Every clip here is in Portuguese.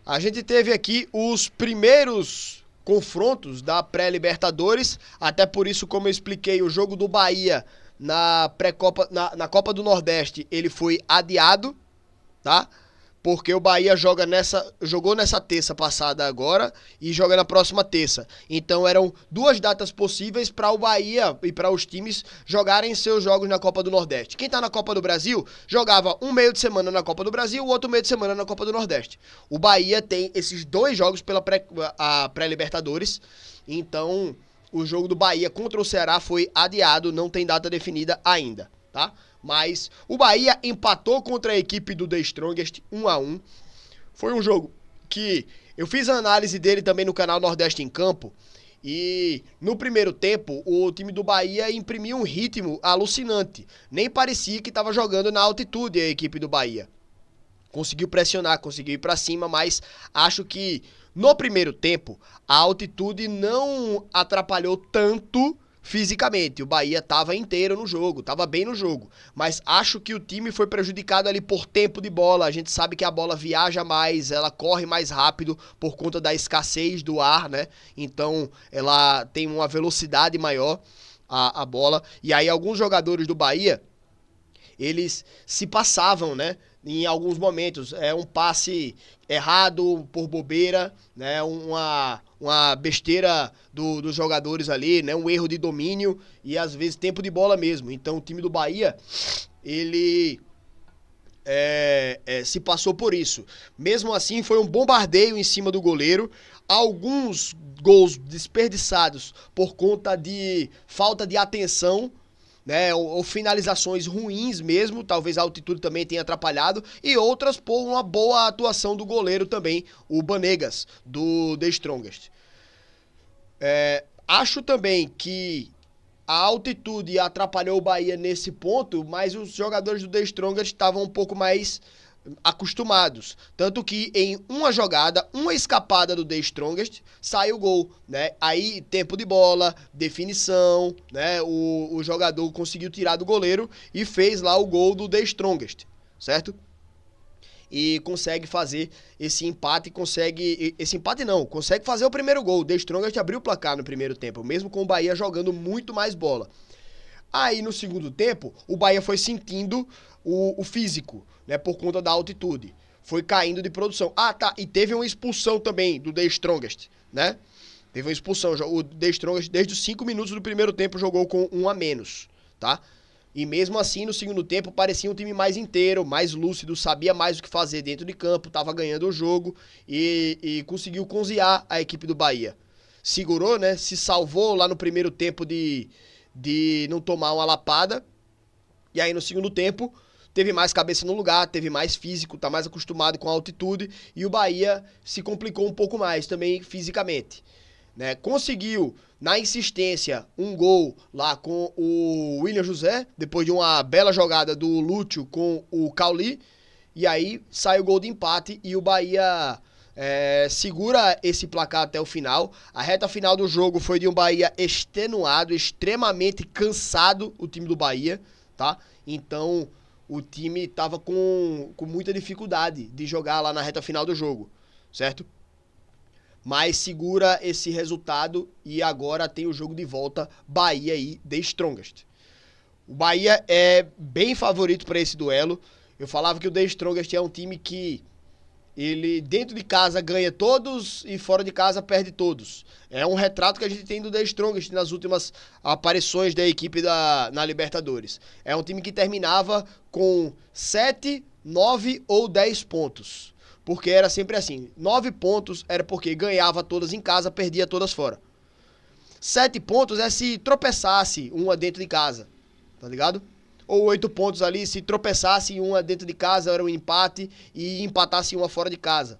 A gente teve aqui os primeiros confrontos da pré-Libertadores, até por isso, como eu expliquei, o jogo do Bahia na pré-Copa, na Copa do Nordeste, ele foi adiado, tá? Porque o Bahia jogou nessa terça passada agora e joga na próxima terça. Então eram duas datas possíveis para o Bahia e para os times jogarem seus jogos na Copa do Nordeste. Quem tá na Copa do Brasil jogava um meio de semana na Copa do Brasil, o outro meio de semana na Copa do Nordeste. O Bahia tem esses dois jogos pela pré-Libertadores. Então o jogo do Bahia contra o Ceará foi adiado, não tem data definida ainda, tá? Mas o Bahia empatou contra a equipe do The Strongest 1-1. Foi um jogo que eu fiz a análise dele também no canal Nordeste em Campo. E no primeiro tempo, o time do Bahia imprimiu um ritmo alucinante. Nem parecia que estava jogando na altitude a equipe do Bahia. Conseguiu pressionar, conseguiu ir pra cima, mas acho que no primeiro tempo a altitude não atrapalhou tanto fisicamente. O Bahia estava inteiro no jogo, estava bem no jogo, mas acho que o time foi prejudicado ali por tempo de bola. A gente sabe que a bola viaja mais, ela corre mais rápido por conta da escassez do ar, né? Então ela tem uma velocidade maior, a bola, e aí alguns jogadores do Bahia, eles se passavam, né? Em alguns momentos, um passe errado por bobeira, né? Uma besteira dos jogadores ali, né? Um erro de domínio e às vezes tempo de bola mesmo. Então o time do Bahia, ele se passou por isso. Mesmo assim, foi um bombardeio em cima do goleiro. Alguns gols desperdiçados por conta de falta de atenção, né, ou finalizações ruins mesmo, talvez a altitude também tenha atrapalhado, e outras por uma boa atuação do goleiro também, o Banegas, do The Strongest. Acho também que a altitude atrapalhou o Bahia nesse ponto, mas os jogadores do The Strongest estavam um pouco mais acostumados. Tanto que em uma jogada, uma escapada do The Strongest, sai o gol, né? Aí, tempo de bola, definição, né? O jogador conseguiu tirar do goleiro e fez lá o gol do The Strongest, certo? E consegue fazer esse empate, consegue fazer o primeiro gol. O The Strongest abriu o placar no primeiro tempo, mesmo com o Bahia jogando muito mais bola. Aí no segundo tempo, o Bahia foi sentindo o físico, né, por conta da altitude. Foi caindo de produção. Ah, tá, e teve uma expulsão também do The Strongest, né? Teve uma expulsão. O The Strongest, desde os 5 minutos do primeiro tempo, jogou com 1 a menos, tá? E mesmo assim, no segundo tempo, parecia um time mais inteiro, mais lúcido, sabia mais o que fazer dentro de campo, tava ganhando o jogo e conseguiu cozinhar a equipe do Bahia. Segurou, né? Se salvou lá no primeiro tempo de não tomar uma lapada. E aí no segundo tempo teve mais cabeça no lugar, teve mais físico, tá mais acostumado com a altitude e o Bahia se complicou um pouco mais também fisicamente, né? Conseguiu na insistência um gol lá com o William José, depois de uma bela jogada do Lúcio com o Cauli, e aí sai o gol de empate e o Bahia segura esse placar até o final. A reta final do jogo foi de um Bahia extenuado, extremamente cansado, o time do Bahia, tá? Então o time tava com muita dificuldade de jogar lá na reta final do jogo, certo? Mas segura esse resultado e agora tem o jogo de volta, Bahia e The Strongest. O Bahia é bem favorito para esse duelo. Eu falava que o The Strongest é um time que ele dentro de casa ganha todos e fora de casa perde todos. É um retrato que a gente tem do The Strongest nas últimas aparições da equipe na Libertadores. É um time que terminava com 7, 9 ou 10 pontos. Porque era sempre assim, 9 pontos era porque ganhava todas em casa, perdia todas fora. 7 pontos é se tropeçasse uma dentro de casa, tá ligado? Ou 8 pontos ali, se tropeçasse uma dentro de casa, era um empate, e empatasse uma fora de casa.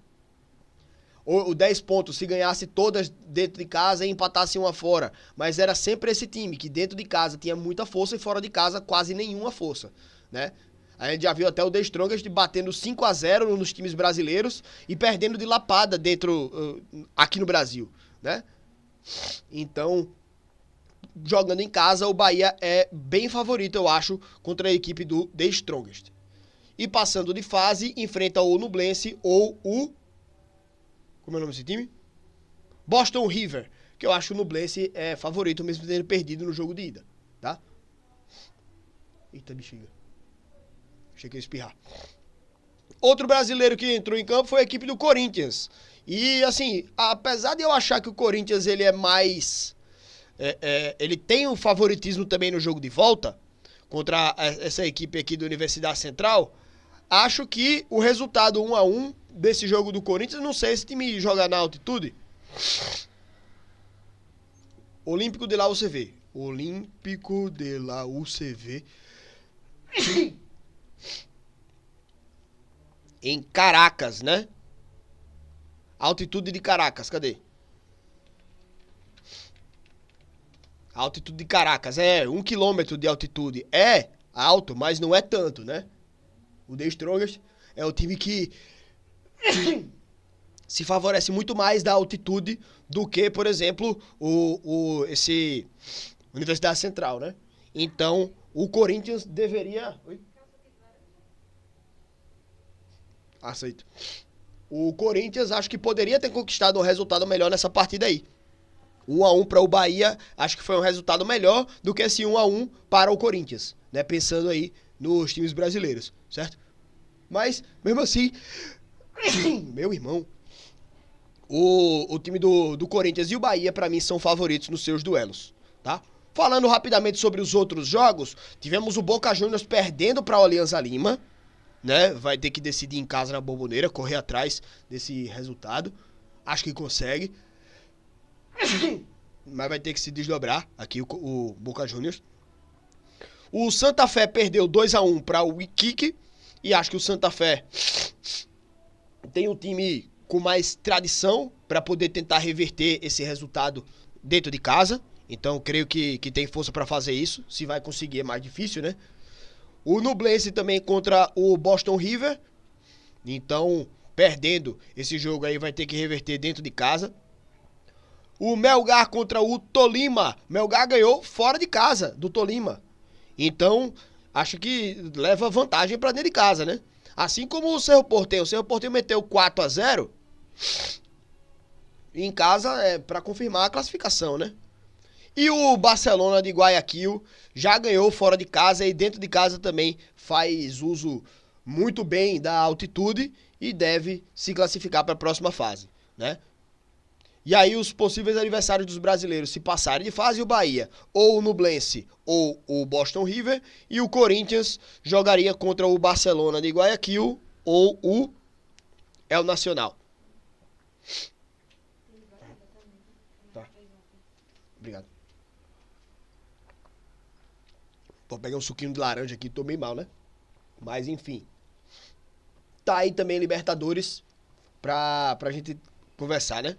Ou 10 pontos, se ganhasse todas dentro de casa e empatasse uma fora. Mas era sempre esse time, que dentro de casa tinha muita força e fora de casa quase nenhuma força, né? A gente já viu até o The Strongest batendo 5-0 nos times brasileiros e perdendo de lapada aqui no Brasil, né? Então, jogando em casa, o Bahia é bem favorito, eu acho, contra a equipe do The Strongest. E passando de fase, enfrenta ou o Nublense ou o Como é o nome desse time? Boston River, que eu acho que o Nublense é favorito, mesmo tendo perdido no jogo de ida, tá? Eita, bexiga. Achei que ia espirrar. Outro brasileiro que entrou em campo foi a equipe do Corinthians. E, assim, apesar de eu achar que o Corinthians ele é mais... ele tem um favoritismo também no jogo de volta, contra essa equipe aqui da Universidade Central, acho que o resultado 1-1 desse jogo do Corinthians, não sei se esse time joga na altitude. Olímpico de la UCV. Olímpico de la UCV. Em Caracas, né? Altitude de Caracas, cadê? Altitude de Caracas, 1 quilômetro de altitude. É alto, mas não é tanto, né? O The Strongest é o time que se favorece muito mais da altitude do que, por exemplo, esse Universidade Central, né? Então, o Corinthians deveria... Oi? Aceito. O Corinthians acho que poderia ter conquistado um resultado melhor nessa partida aí. 1-1 para o Bahia, acho que foi um resultado melhor do que esse 1-1 para o Corinthians, né? Pensando aí nos times brasileiros, certo? Mas, mesmo assim, meu irmão, o time do Corinthians e o Bahia, para mim, são favoritos nos seus duelos, tá? Falando rapidamente sobre os outros jogos, tivemos o Boca Juniors perdendo para o Alianza Lima, né? Vai ter que decidir em casa na Bomboneira, correr atrás desse resultado. Acho que consegue. Mas vai ter que se desdobrar aqui o Boca Juniors. O Santa Fé perdeu 2-1 para o Iquique. E acho que o Santa Fé tem um time com mais tradição para poder tentar reverter esse resultado dentro de casa. Então creio que tem força para fazer isso. Se vai conseguir é mais difícil, né? O Nublense também contra o Boston River. Então, perdendo esse jogo aí, vai ter que reverter dentro de casa. O Melgar contra o Tolima. Melgar ganhou fora de casa do Tolima. Então, acho que leva vantagem para dentro de casa, né? Assim como o Cerro Porteño. O Cerro Porteño meteu 4-0. Em casa é para confirmar a classificação, né? E o Barcelona de Guayaquil já ganhou fora de casa e dentro de casa também faz uso muito bem da altitude e deve se classificar para a próxima fase, né? E aí os possíveis adversários dos brasileiros, se passarem de fase, o Bahia, ou o Nublense, ou o Boston River, e o Corinthians jogaria contra o Barcelona de Guayaquil ou o El Nacional. Tá. Obrigado. Vou pegar um suquinho de laranja aqui, tô bem mal, né? Mas enfim. Tá aí também Libertadores pra gente conversar, né?